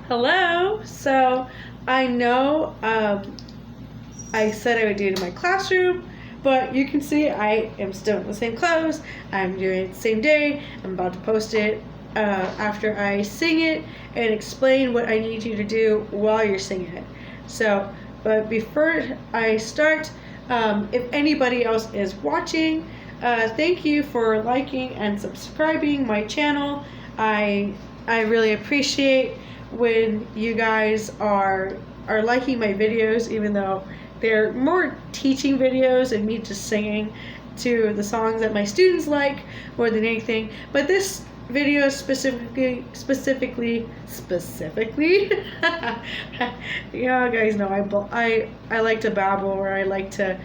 Hello. So I know I said I would do it in my classroom, but you can see I am still in the same clothes. I'm doing it the same day. I'm about to post it after I sing it and explain what I need you to do while you're singing it. So, but before I start, if anybody else is watching, thank you for liking and subscribing my channel. I really appreciate when you guys are liking my videos, even though they're more teaching videos and me just singing to the songs that my students like more than anything. But this video specifically, you know, guys know I like to babble, or I like to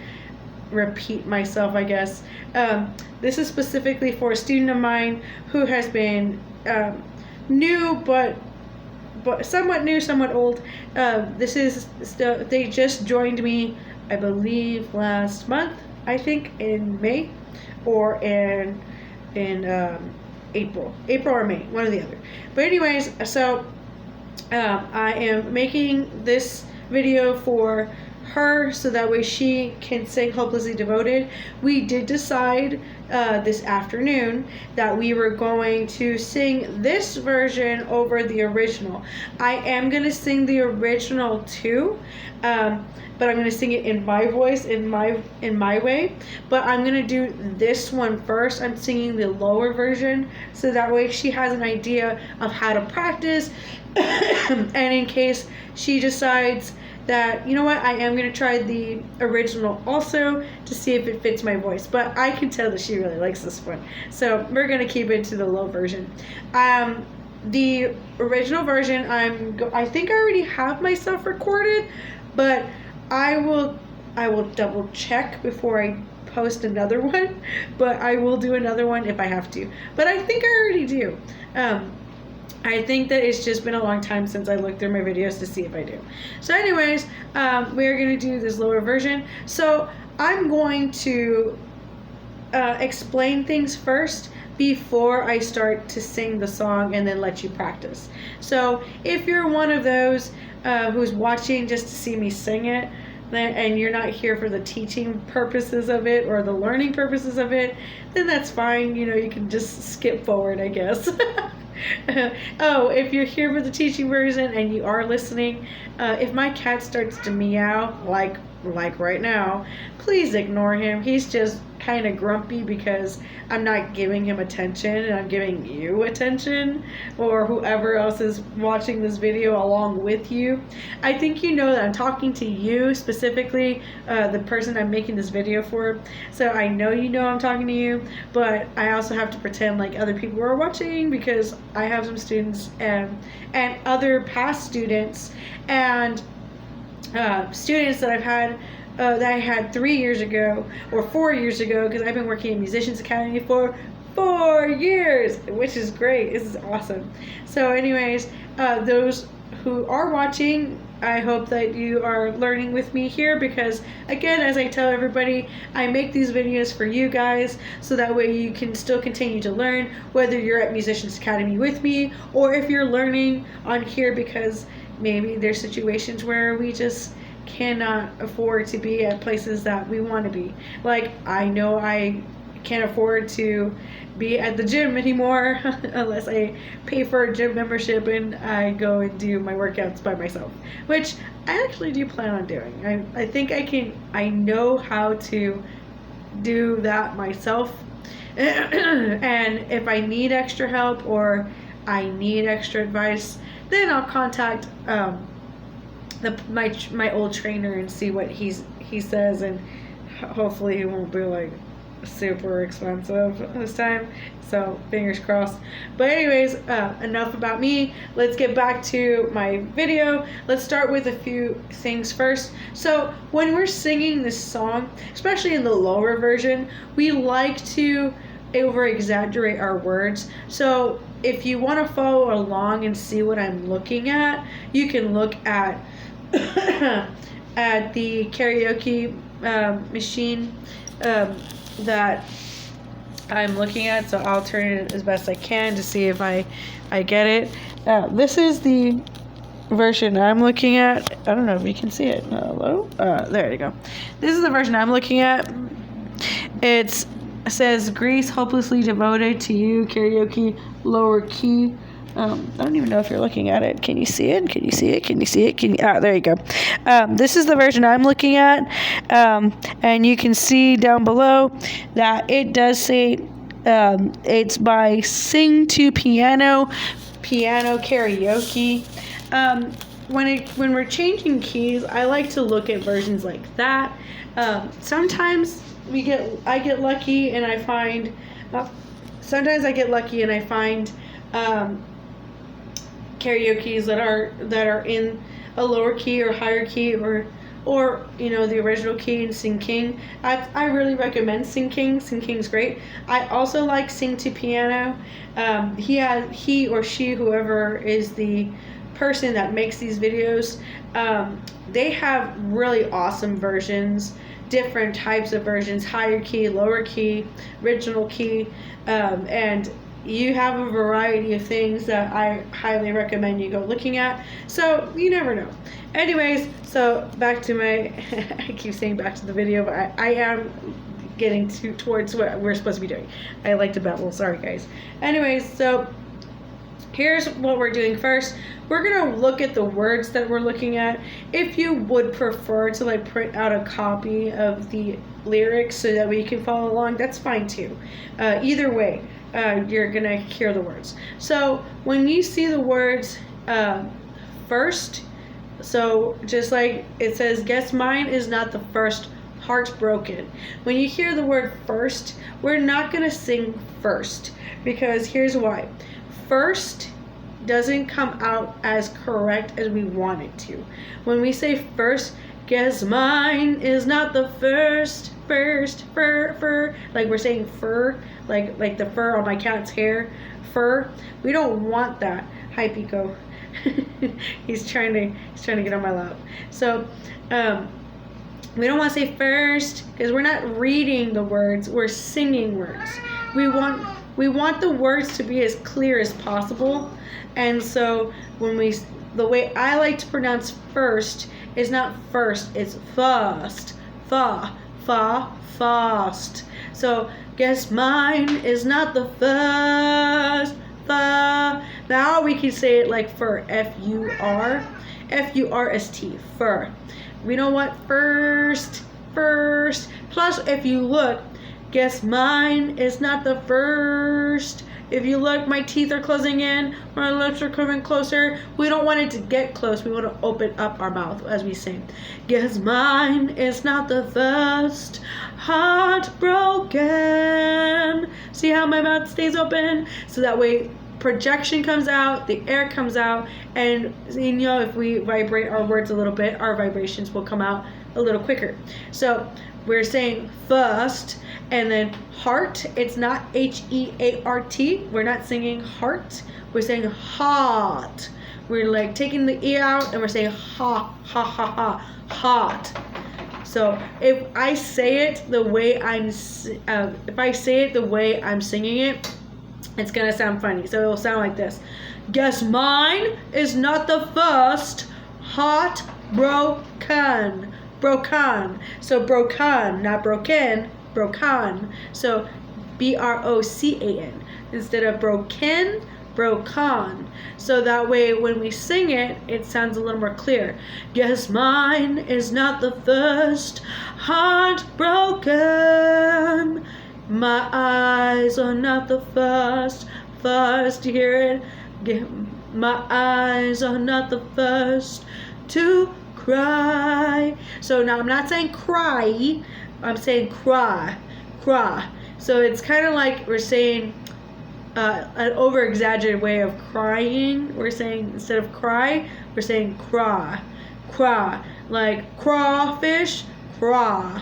repeat myself, I guess. This is specifically for a student of mine who has been new, but somewhat new, somewhat old. This is still, they just joined me, I believe, last month. I think in May or in April or May, one or the other. But anyways, so I am making this video for her so that way she can sing Hopelessly Devoted. We did decide this afternoon that we were going to sing this version over the original. I am going to sing the original too, but I'm going to sing it in my voice, in my way. But I'm going to do this one first. I'm singing the lower version so that way she has an idea of how to practice. And in case she decides that, you know what, I am going to try the original also to see if it fits my voice. But I can tell that she really likes this one. So we're going to keep it to the low version. The original version, I think I already have myself recorded, but I will double check before I post another one. But I will do another one if I have to. But I think I already do. I think that it's just been a long time since I looked through my videos to see if I do. So anyways, we're going to do this lower version. So I'm going to explain things first before I start to sing the song and then let you practice. So if you're one of those who's watching just to see me sing it, and you're not here for the teaching purposes of it or the learning purposes of it, then that's fine. You know, you can just skip forward, I guess. Oh, if you're here for the teaching version and you are listening, if my cat starts to meow like right now, please ignore him. He's just kind of grumpy because I'm not giving him attention and I'm giving you attention, or whoever else is watching this video along with you. I think you know that I'm talking to you specifically, the person I'm making this video for. So I know you know I'm talking to you, but I also have to pretend like other people are watching because I have some students and other past students and students that I've had that I had 3 years ago or 4 years ago, because I've been working at Musicians Academy for 4 years, which is great. This is awesome. So anyways, those who are watching, I hope that you are learning with me here, because again, as I tell everybody, I make these videos for you guys so that way you can still continue to learn, whether you're at Musicians Academy with me or if you're learning on here because maybe there's situations where we just cannot afford to be at places that we want to be. Like, I know I can't afford to be at the gym anymore unless I pay for a gym membership and I go and do my workouts by myself, which I actually do plan on doing. I think I know how to do that myself. And if I need extra help or I need extra advice, then I'll contact my old trainer and see what he says, and hopefully he won't be like super expensive this time, so fingers crossed. But anyways, enough about me. Let's get back to my video. Let's start with a few things first. So when we're singing this song, especially in the lower version, we like to over exaggerate our words. So if you want to follow along and see what I'm looking at, you can look at at the karaoke machine that I'm looking at. So I'll turn it as best I can to see if I get it. This is the version I'm looking at. I don't know if you can see it. Hello? There you go. This is the version I'm looking at. It says, Grease, hopelessly devoted to you, karaoke, lower key. I don't even know if you're looking at it. Can you see it? Can you see it? Can you see it? There you go. This is the version I'm looking at. And you can see down below that it does say it's by Sing to Piano Karaoke. When we're changing keys, I like to look at versions like that. Sometimes I get lucky and I find karaoke's that are in a lower key or higher key or the original key in Sing King. I really recommend Sing King. Sing King's great. I also like Sing to Piano. He or she, whoever is the person that makes these videos, they have really awesome versions, different types of versions, higher key, lower key, original key, and you have a variety of things that I highly recommend you go looking at. So you never know. Anyways, so back to my I keep saying back to the video, but I am getting towards what we're supposed to be doing. I like to babble, sorry guys. Anyways, so here's what we're doing first. We're gonna look at the words that we're looking at. If you would prefer to like print out a copy of the lyrics so that we can follow along, that's fine too. Either way, you're gonna hear the words. So when you see the words first, so just like it says, guess mine is not the first heartbroken. When you hear the word first, we're not gonna sing first, because here's why. First doesn't come out as correct as we want it to. When we say first, guess mine is not the first, fur, like we're saying fur, like the fur on my cat's hair, fur. We don't want that. Hi, Pico. he's trying to get on my lap. So, we don't want to say first because we're not reading the words, we're singing words. We want the words to be as clear as possible. And so the way I like to pronounce first is not first, it's first. Fast. So guess mine is not the first. Now we can say it like fur, F-U-R-S-T, fur. We don't want first. Plus, if you look, guess mine is not the first. If you look, my teeth are closing in, my lips are coming closer. We don't want it to get close. We want to open up our mouth as we sing. Guess mine is not the first heartbroken. See how my mouth stays open? So that way projection comes out, the air comes out, and if we vibrate our words a little bit, our vibrations will come out a little quicker. So we're saying first, and then heart. It's not H-E-A-R-T. We're not singing heart. We're saying hot. We're like taking the E out, and we're saying ha, hot. So if I say it the way I'm singing it, it's gonna sound funny. So it'll sound like this. Guess mine is not the first heartbroken. So broken, not broken, broken. So B-R-O-C-A-N instead of broken. So that way when we sing it, it sounds a little more clear. Guess mine is not the first heartbroken. My eyes are not the first. You hear it? My eyes are not the first to cry. So now I'm not saying cry, I'm saying cry. So it's kind of like we're saying an over exaggerated way of crying. We're saying instead of cry, we're saying cry, like crawfish, craw.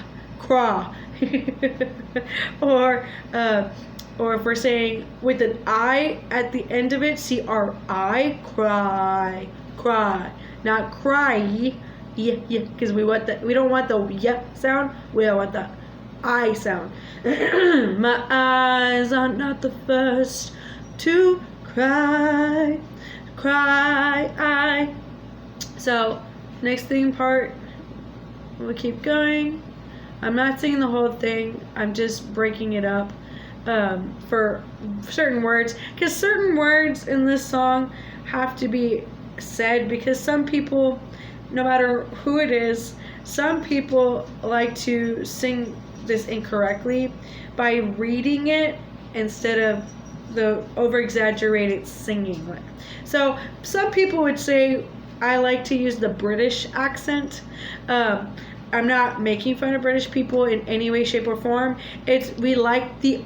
or if we're saying with an I at the end of it, C-R-I, cry, not cry, yeah, because we don't want the yeah sound, we don't want the I sound. My eyes are not the first to cry. So next thing part, we'll keep going. I'm not singing the whole thing. I'm just breaking it up for certain words, because certain words in this song have to be said, because some people, no matter who it is, some people like to sing this incorrectly by reading it instead of the over exaggerated singing. So some people would say I like to use the British accent. I'm not making fun of British people in any way, shape, or form. We like the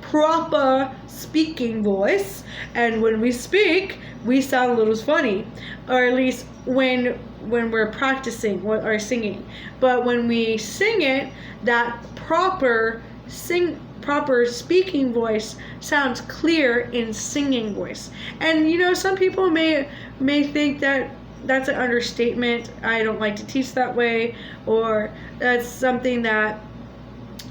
proper speaking voice, and when we speak, we sound a little funny, or at least when we're practicing or singing. But when we sing it, that proper speaking voice sounds clear in singing voice. And some people may think that that's an understatement. I don't like to teach that way, or that's something that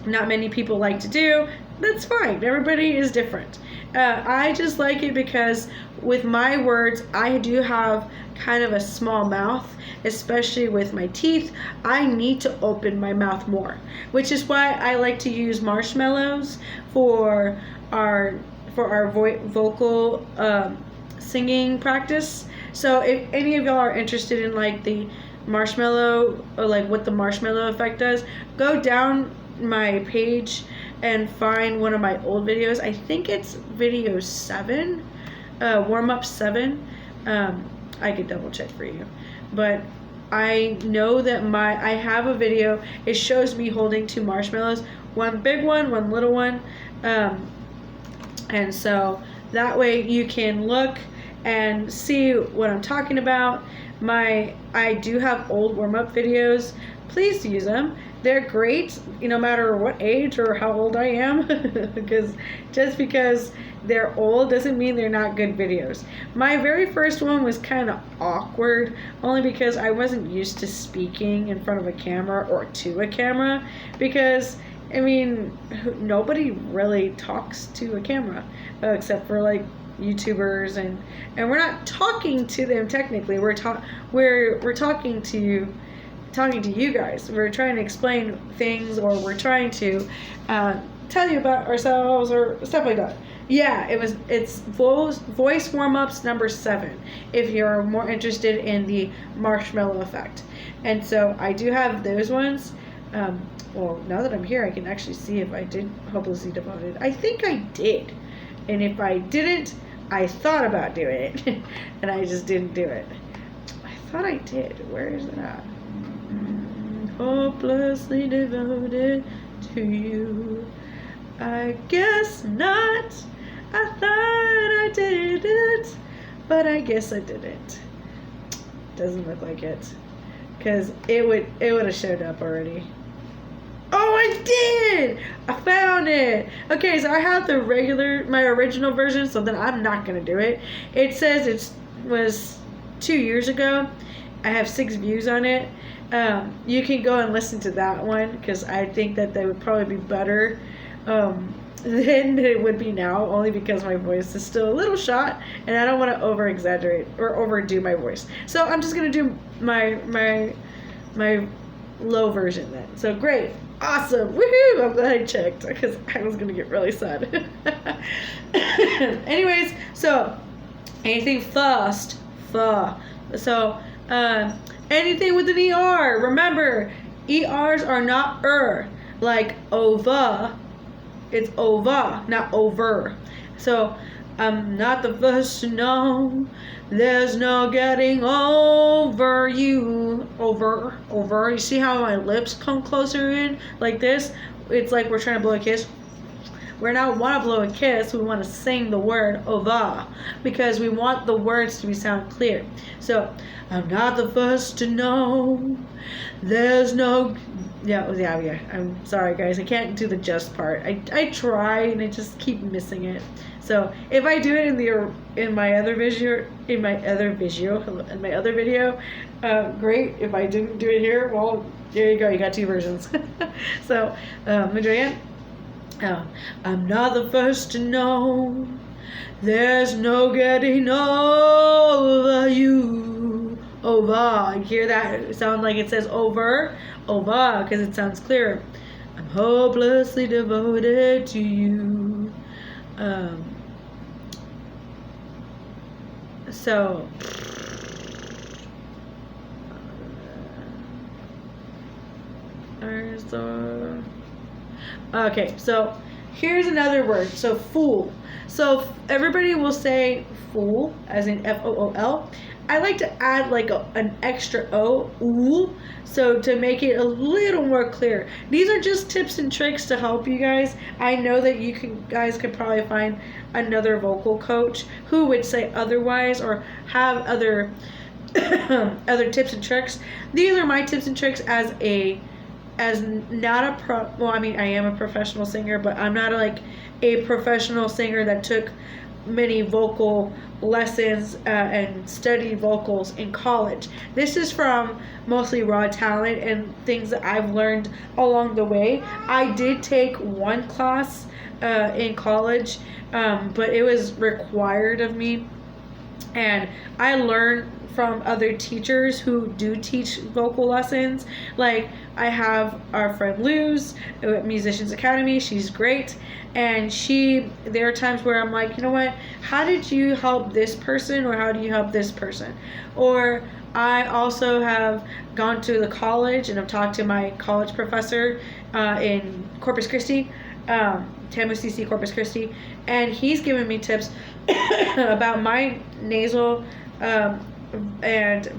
not many people like to do. That's fine. Everybody is different. I just like it because with my words, I do have kind of a small mouth, especially with my teeth. I need to open my mouth more, which is why I like to use marshmallows for our vocal singing practice. So if any of y'all are interested in like the marshmallow, or like what the marshmallow effect does, go down my page and find one of my old videos. I think it's video 7, warm up 7. I could double check for you, but I know that I have a video. It shows me holding 2 marshmallows, one big one, one little one, and so that way you can look and see what I'm talking about. I do have old warm-up videos. Please use them. They're great, no matter what age or how old I am, because just because they're old doesn't mean they're not good videos. My very first one was kind of awkward, only because I wasn't used to speaking in front of a camera or to a camera, because nobody really talks to a camera except for like YouTubers, and we're not talking to them technically. We're talking to you guys. We're trying to explain things, or we're trying to tell you about ourselves or stuff like that. Yeah, it's voice warm-ups number 7 if you're more interested in the marshmallow effect. And so I do have those ones. Well, now that I'm here, I can actually see if I did Hopelessly Devoted. I think I did. And if I didn't, I thought about doing it, and I just didn't do it. I thought I did. Where is it at? Hopelessly devoted to you. I guess not. I thought I did it, but I guess I didn't. Doesn't look like it, because it would have showed up already. Oh, I did! I found it! Okay, so I have my original version, so then I'm not going to do it. It says it was 2 years ago. I have 6 views on it. You can go and listen to that one, because I think that they would probably be better than it would be now, only because my voice is still a little shot, and I don't want to over-exaggerate or overdo my voice. So I'm just going to do my low version then. So great. Awesome. Woohoo! I'm glad I checked, because I was going to get really sad. Anyways, so anything fast. So anything with an ER. Remember, ERs are not like ova. It's ova, not over. So I'm not the first to know. There's no getting over you. Over. You see how my lips come closer in? Like this? It's like we're trying to blow a kiss. We don't want to blow a kiss. We want to sing the word ova, because we want the words to sound clear. So, I'm not the first to know. There's no... Yeah. I'm sorry, guys. I can't do the just part. I try, and I just keep missing it. So if I do it in my other video, great. If I didn't do it here, well, there you go. You got 2 versions. So I'm doing it. I'm not the first to know. There's no getting over you. over. You hear that sound like it says over? Over, because it sounds clearer. I'm hopelessly devoted to you. So okay, so here's another word. So fool. So everybody will say fool, as in FOOL. I like to add like an extra O, ooh, so to make it a little more clear. These are just tips and tricks to help you guys. I know that guys could probably find another vocal coach who would say otherwise or have other other tips and tricks. These are my tips and tricks as not a pro. Well, I mean, I am a professional singer, but I'm not a professional singer that took many vocal lessons and studied vocals in college. This is from mostly raw talent and things that I've learned along the way. I did take one class in college, but it was required of me, and I learned from other teachers who do teach vocal lessons. Like, I have our friend Luz at Musicians Academy. She's great, and there are times where I'm like, you know what, how did you help this person, or how do you help this person? Or I also have gone to the college and I've talked to my college professor in Corpus Christi, TAMU Corpus Christi, and he's given me tips about my nasal and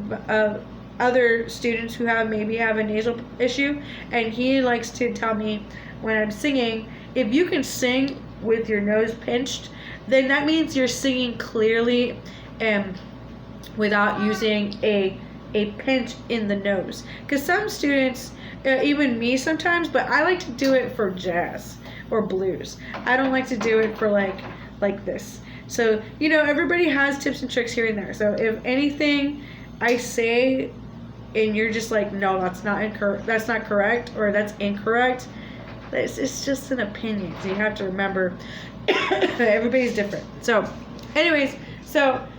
other students who maybe have a nasal issue, and he likes to tell me when I'm singing, if you can sing with your nose pinched, then that means you're singing clearly and without using a pinch in the nose. Because some students, even me sometimes, but I like to do it for jazz or blues. I don't like to do it for like this. So, everybody has tips and tricks here and there. So if anything I say and you're just like, no, that's not correct, or that's incorrect, it's just an opinion. So you have to remember everybody's different. So anyways, I'm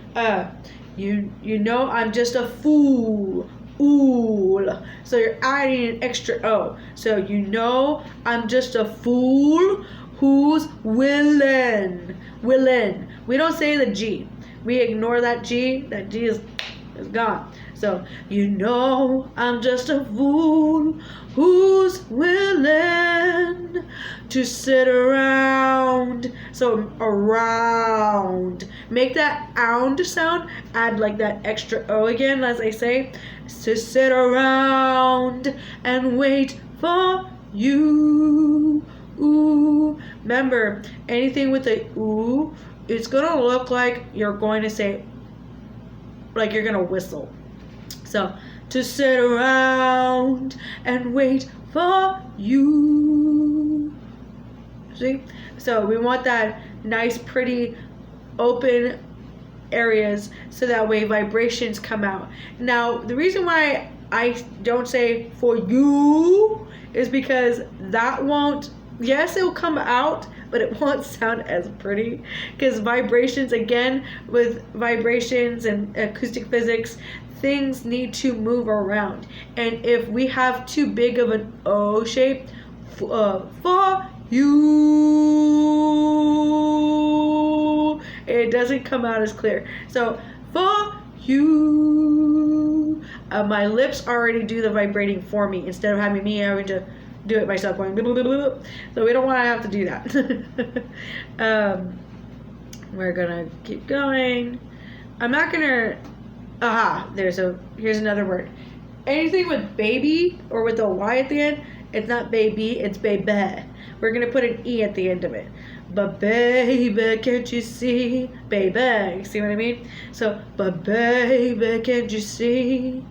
just a fool. Ooh. So you're adding an extra O. So I'm just a fool who's willing. We don't say the G. We ignore that G. That G is gone. So I'm just a fool who's willing to sit around. So around. Make that ound sound. Add like that extra O again, as I say. To sit around and wait for you. Ooh. Remember, anything with a ooh, it's gonna look like you're going to say, like you're gonna whistle. So, to sit around and wait for you. See? So we want that nice, pretty, open areas so that way vibrations come out. Now, the reason why I don't say for you is because that won't, yes, it will come out, but it won't sound as pretty, because vibrations, again, with vibrations and acoustic physics, things need to move around. And if we have too big of an O shape, for you, it doesn't come out as clear. So for you, my lips already do the vibrating for me instead of having me having to do it myself, going blah, blah, blah, blah. So we don't want to have to do that. We're gonna keep going. I'm not gonna. Here's another word. Anything with baby or with a Y at the end, it's not baby, it's baby. We're gonna put an E at the end of it. But baby, can't you see? Baby, see what I mean? So, but baby, can't you see?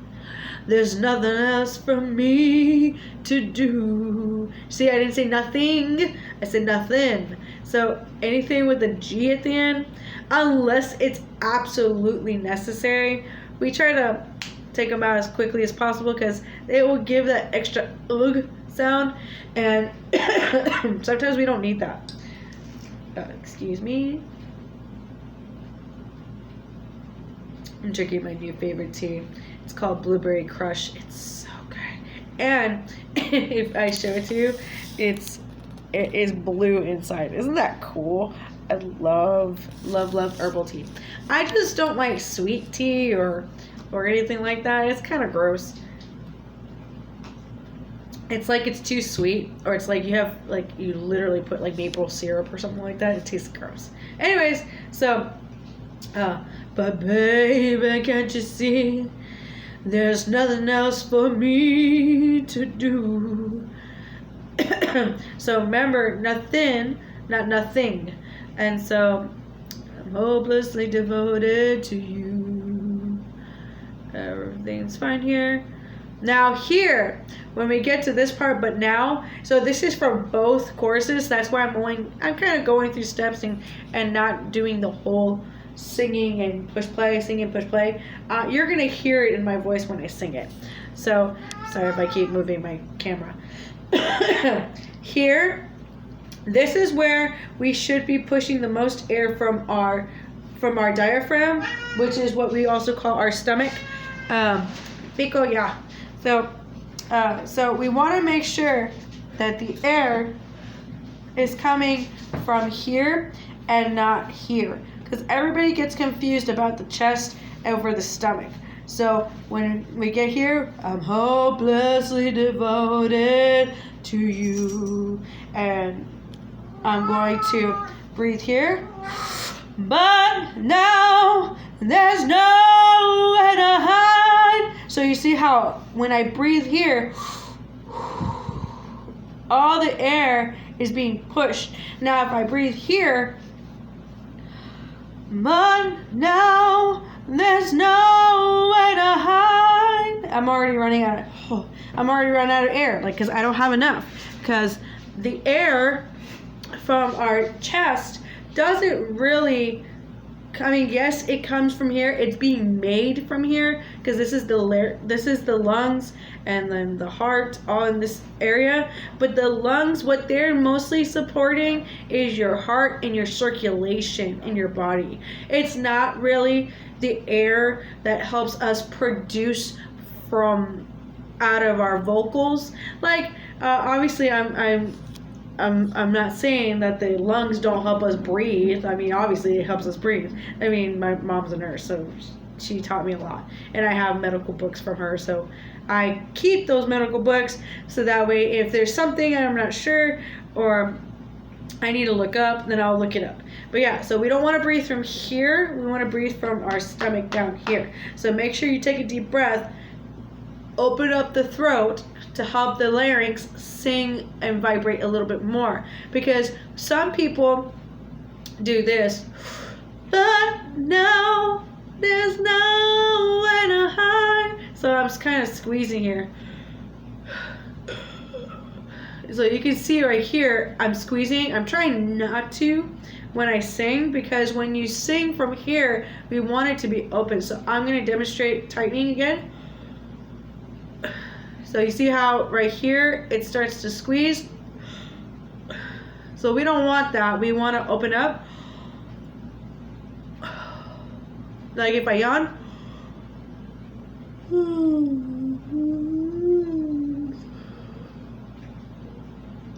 There's nothing else for me to do. See, I didn't say nothing. I said nothing. So anything with a G at the end, unless it's absolutely necessary, we try to take them out as quickly as possible because they will give that extra ugh sound, and sometimes we don't need that. Excuse me. I'm drinking my new favorite tea. It's called Blueberry Crush. It's so good. And if I show it to you, it is blue inside. Isn't that cool? I love herbal tea. I just don't like sweet tea or anything like that. It's kind of gross. It's like it's too sweet, or it's like you literally put like maple syrup or something like that. It tastes gross. Anyways, so, but baby, can't you see? There's nothing else for me to do. So remember, nothing, not nothing. And so, I'm hopelessly devoted to you. Everything's fine here. Now here, when we get to this part, but now, so this is for both courses. That's why I'm kind of going through steps and not doing the whole singing and push play, singing, push play. You're going to hear it in my voice when I sing it. So, sorry if I keep moving my camera. Here, this is where we should be pushing the most air from our diaphragm, which is what we also call our stomach. Pico, yeah. So we want to make sure that the air is coming from here and not here, because everybody gets confused about the chest over the stomach. So when we get here, I'm hopelessly devoted to you, and I'm going to breathe here, but now there's nowhere to hide. So you see how when I breathe here, all the air is being pushed. Now if I breathe here, but now there's nowhere to hide. I'm already running out of air, like, because I don't have enough, because the air from our chest doesn't really, I mean, yes, it comes from here. It's being made from here, because this is the lungs, and then the heart, all in this area. But the lungs, what they're mostly supporting is your heart and your circulation in your body. It's not really the air that helps us produce from out of our vocals. Like, obviously, I'm not saying that the lungs don't help us breathe. I mean, obviously it helps us breathe. I mean, my mom's a nurse, so she taught me a lot. And I have medical books from her, so I keep those medical books, so that way if there's something I'm not sure or I need to look up, then I'll look it up. But yeah, so we don't want to breathe from here. We want to breathe from our stomach down here. So make sure you take a deep breath, open up the throat to help the larynx sing and vibrate a little bit more. Because some people do this, but no, there's nowhere to hide. So I'm just kind of squeezing here. So you can see right here, I'm squeezing. I'm trying not to when I sing, because when you sing from here, we want it to be open. So I'm going to demonstrate tightening again. So you see how right here it starts to squeeze? So we don't want that. We want to open up. Like if I yawn.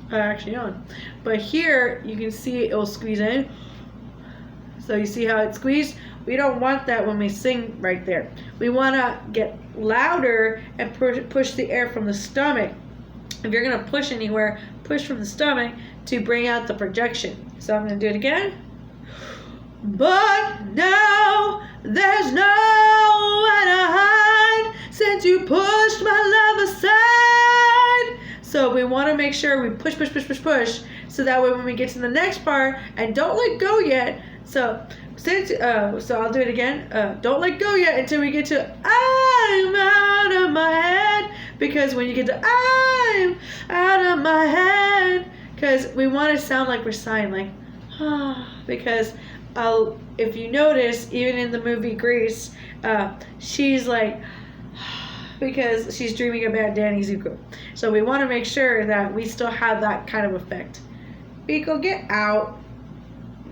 I actually yawn. But here you can see it will squeeze in. So you see how it squeezed? We don't want that when we sing right there. We want to get louder and push the air from the stomach. If you're going to push anywhere, push from the stomach to bring out the projection. So I'm going to do it again. But now there's nowhere to hide since you pushed my love aside. So we want to make sure we push, so that way when we get to the next part, and don't let go yet. So I'll do it again. Don't let go yet until we get to I'm out of my head. Because when you get to I'm out of my head, because we want to sound like we're sighing, like because if you notice, even in the movie Grease, she's like because she's dreaming about Danny Zuko. So we want to make sure that we still have that kind of effect. Biko, get out.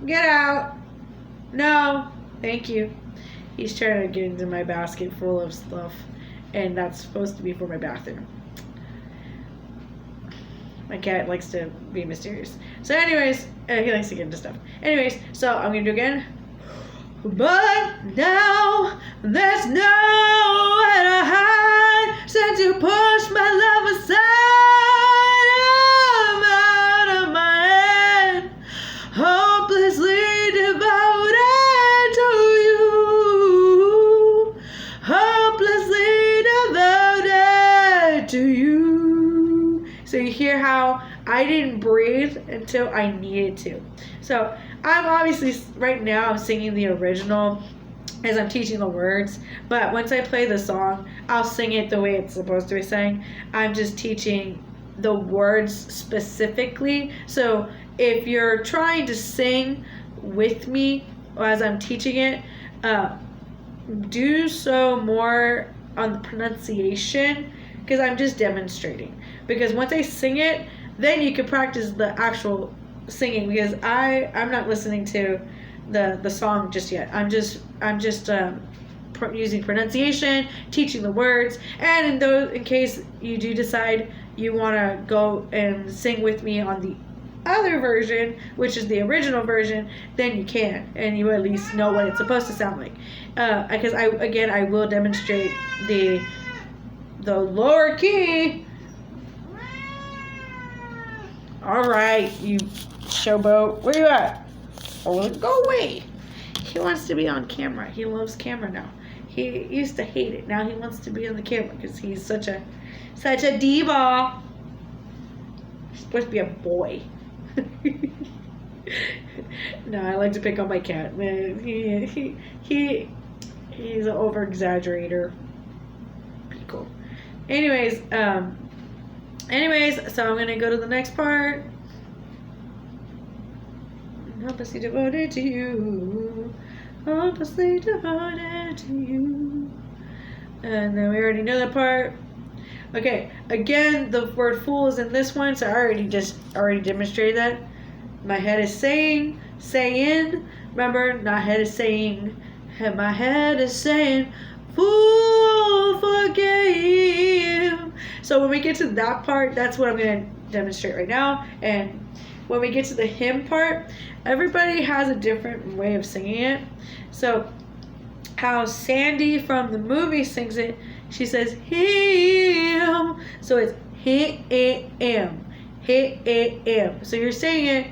Get out. No, thank you. He's trying to get into my basket full of stuff, and that's supposed to be for my bathroom. My cat likes to be mysterious. So anyways, he likes to get into stuff. Anyways, so I'm going to do again. But now there's nowhere to hide since you pushed my love aside. I'm out of my head, hopelessly devoted to you. Hopelessly devoted to you. So you hear how I didn't breathe until I needed to. So I'm obviously, right now, I'm singing the original as I'm teaching the words. But once I play the song, I'll sing it the way it's supposed to be sang. I'm just teaching the words specifically. So if you're trying to sing with me as I'm teaching it, do so more on the pronunciation, because I'm just demonstrating. Because once I sing it, then you can practice the actual singing, because I'm not listening to the song just yet. I'm just using pronunciation, teaching the words, and in case you do decide you want to go and sing with me on the other version, which is the original version, then you can, and you at least know what it's supposed to sound like. Because I will demonstrate the lower key. All right, you showboat. Where you at? Oh, go away. He wants to be on camera. He loves camera now. He used to hate it. Now he wants to be on the camera because he's such a diva. He's supposed to be a boy. No, I like to pick on my cat. Man, he's an over exaggerator. Pretty cool. Anyways, so I'm gonna go to the next part. Hopelessly devoted to you. Hopelessly devoted to you. And then we already know that part. Okay, again, the word fool is in this one, so I already demonstrated that. My head is saying. Remember, my head is saying. My head is saying, fool, forgive. So when we get to that part, that's what I'm going to demonstrate right now. And when we get to the hymn part, everybody has a different way of singing it. So how Sandy from the movie sings it, she says him. So it's him. So you're saying it,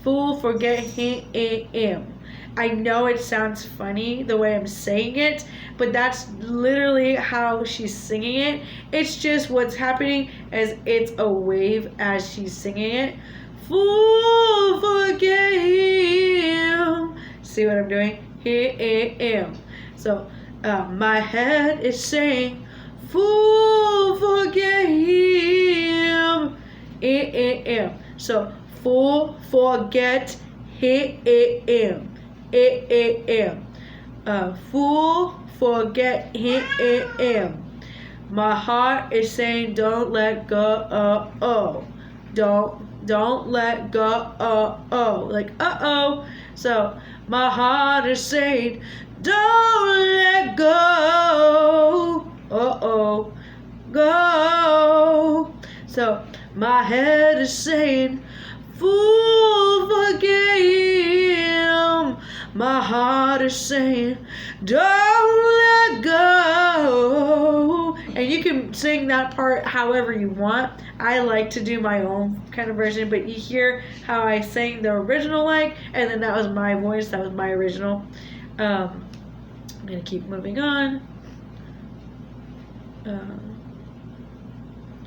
fool, forget him. I know it sounds funny the way I'm saying it, but that's literally how she's singing it. It's just what's happening as it's a wave as she's singing it. Fool, forget him. See what I'm doing? Him. So my head is saying, fool, forget him. So fool, forget him. Fool, forget him. My heart is saying, don't let go. Don't let go. Like So my heart is saying, don't let go. Go. So my head is saying, fool, forget him. My heart is saying, don't let go. And you can sing that part however you want. I like to do my own kind of version, but you hear how I sang the original and then that was my voice, that was my original. I'm going to keep moving on.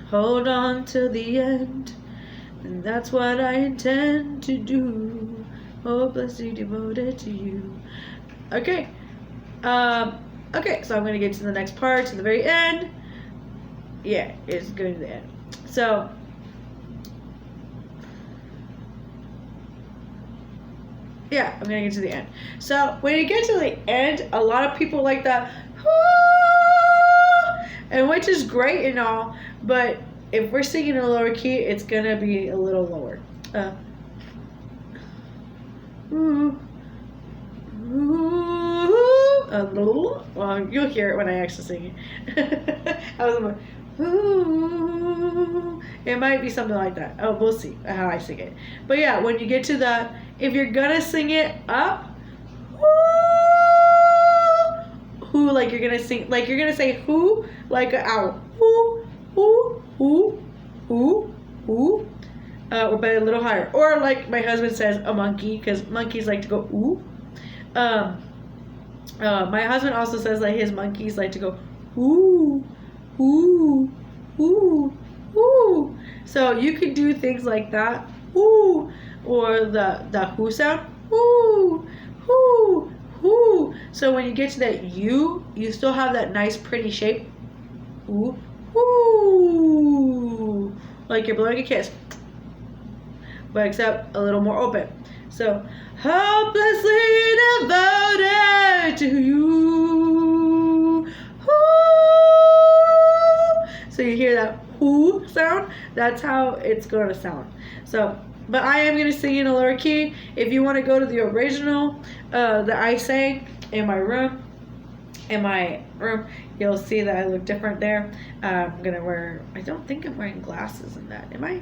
Hold on till the end, and that's what I intend to do. Hopelessly devoted to you. Okay. Okay, so I'm going to get to the next part, to the very end. Yeah, it's going to the end. So, yeah, I'm going to get to the end. So, when you get to the end, a lot of people like that, and which is great and all, but if we're singing in a lower key, it's going to be a little lower. Ooh. well, you'll hear it when I actually sing it. I was like, ooh. It might be something like that. Oh, we'll see how I sing it. But yeah, when you get to the, if you're gonna sing it up, who, like you're gonna sing, like you're gonna say who, like an owl, who, but a little higher, or like my husband says, a monkey, because monkeys like to go ooh. My husband also says that his monkeys like to go ooh, ooh, ooh, ooh. So you can do things like that, ooh, or the who sound, ooh, ooh, ooh. So when you get to that you still have that nice pretty shape, ooh, ooh, like you're blowing a kiss, but except a little more open. So, hopelessly devoted to you. Ooh. So you hear that whoo sound? That's how it's going to sound. So, but I am going to sing in a lower key. If you want to go to the original that I sang in my room, you'll see that I look different there. I'm going to wear, I don't think I'm wearing glasses in that. Am I?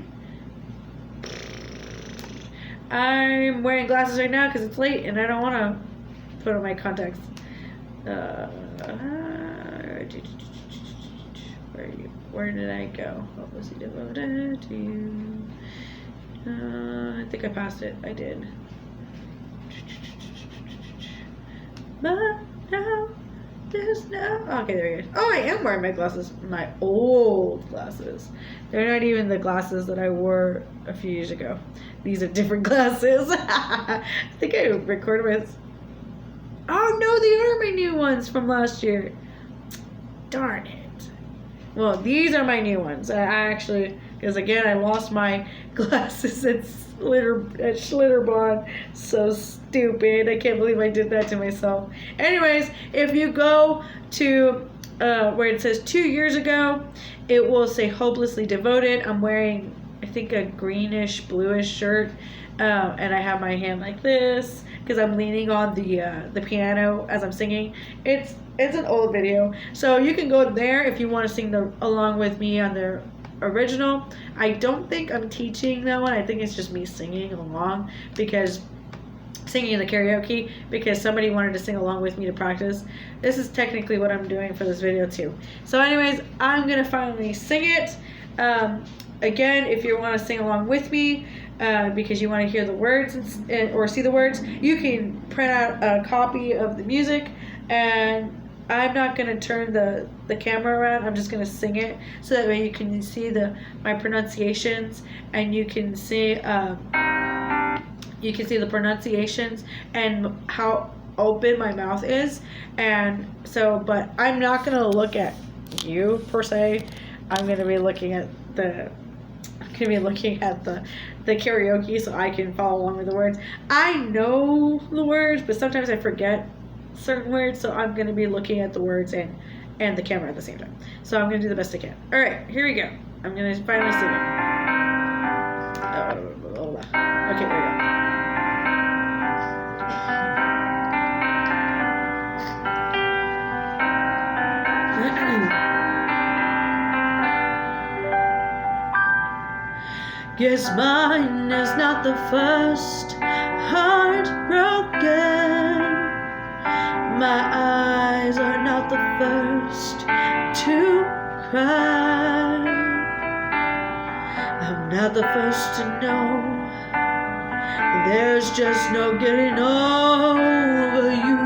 I'm wearing glasses right now because it's late and I don't want to put on my contacts. Where did I go? What was he devoted to you? I think I passed it. I did. But now there's no. Okay, there he is. Oh, I am wearing my glasses. My old glasses. They're not even the glasses that I wore a few years ago. These are different glasses. I think I recorded with. Oh no, they are my new ones from last year. Darn it. Well, these are my new ones. I actually, because again, I lost my glasses at Schlitterbahn. So stupid. I can't believe I did that to myself. Anyways, if you go to where it says 2 years ago, it will say hopelessly devoted. I'm wearing, I think, a greenish, bluish shirt. And I have my hand like this because I'm leaning on the piano as I'm singing. It's an old video, so you can go there if you want to sing along with me on the original. I don't think I'm teaching that one. I think it's just me singing along, because singing in the karaoke, because somebody wanted to sing along with me to practice. This is technically what I'm doing for this video too. So anyways, I'm gonna finally sing it. Again, if you want to sing along with me, because you want to hear the words or see the words, you can print out a copy of the music, and I'm not going to turn the camera around. I'm just going to sing it, so that way you can see my pronunciations, and you can see the pronunciations and how open my mouth is. And so, but I'm not going to look at you per se. I'm going to be looking at the karaoke, so I can follow along with the words. I know the words, but sometimes I forget certain words, so I'm going to be looking at the words and the camera at the same time. So I'm going to do the best I can. Alright, here we go. I'm going to finally sing it. Okay, there we go. Guess mine is not the first heartbroken. My eyes are not the first to cry. I'm not the first to know there's just no getting over you.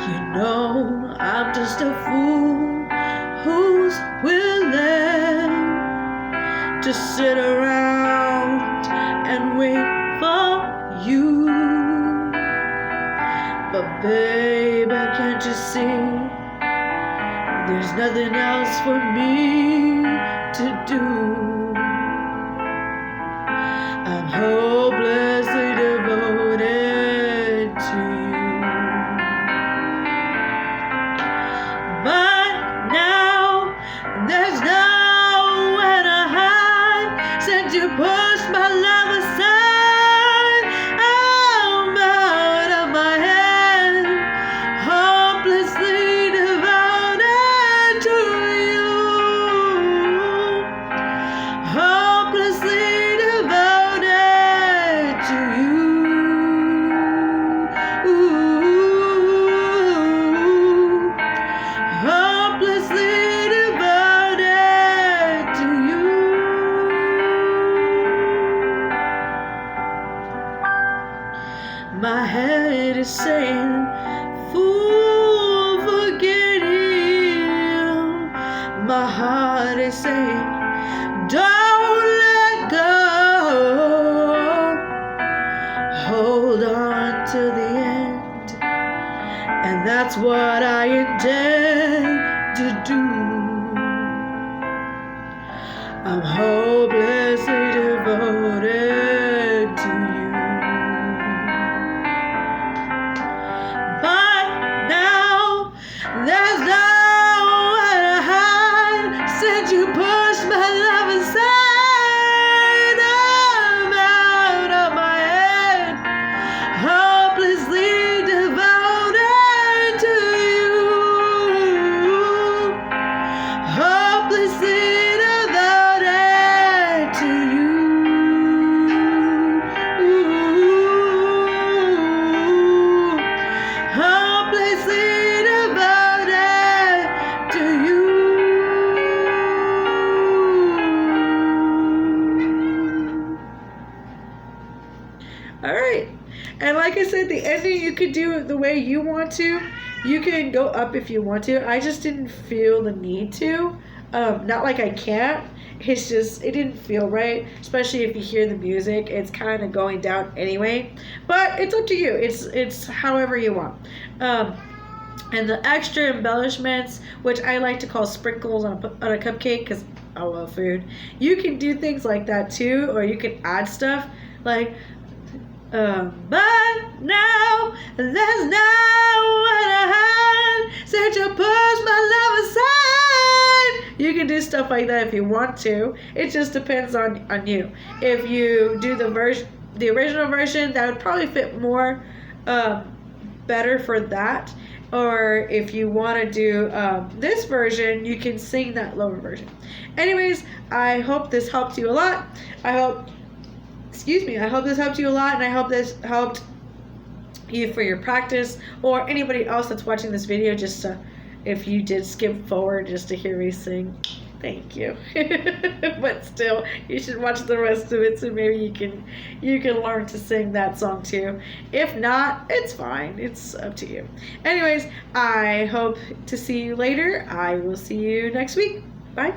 You know I'm just a fool who's willing to sit around and wait for you. But baby, can't you see, there's nothing else for me to do. I'm hopelessly devoted to you. But now there's nowhere to hide since you pushed my love aside. head is saying, fool, forgetting. My heart is saying, don't let go. Hold on to the end. And that's what I intend to do. I'm hopelessly devoted to you. But now there's nowhere to hide since you pushed my love aside. I'm out of my head, hopelessly devoted to you. Hopelessly Alright, and like I said, the ending you could do it the way you want to. You can go up if you want to. I just didn't feel the need to. Not like I can't. It's just, it didn't feel right. Especially if you hear the music. It's kind of going down anyway. But it's up to you. It's however you want. And the extra embellishments, which I like to call sprinkles on a cupcake because I love food. You can do things like that too. Or you can add stuff like... but now there's nowhere to hide since you pushed my love aside. You can do stuff like that if you want to. It just depends on you. If you do the original version, that would probably fit more better for that. Or if you want to do this version, you can sing that lower version. Anyways, I hope this helped you a lot. I hope this helped you a lot, and I hope this helped you for your practice, or anybody else that's watching this video, just to, if you did skip forward just to hear me sing, thank you. But still, you should watch the rest of it so maybe you can learn to sing that song too. If not, it's fine. It's up to you. Anyways, I hope to see you later. I will see you next week. Bye.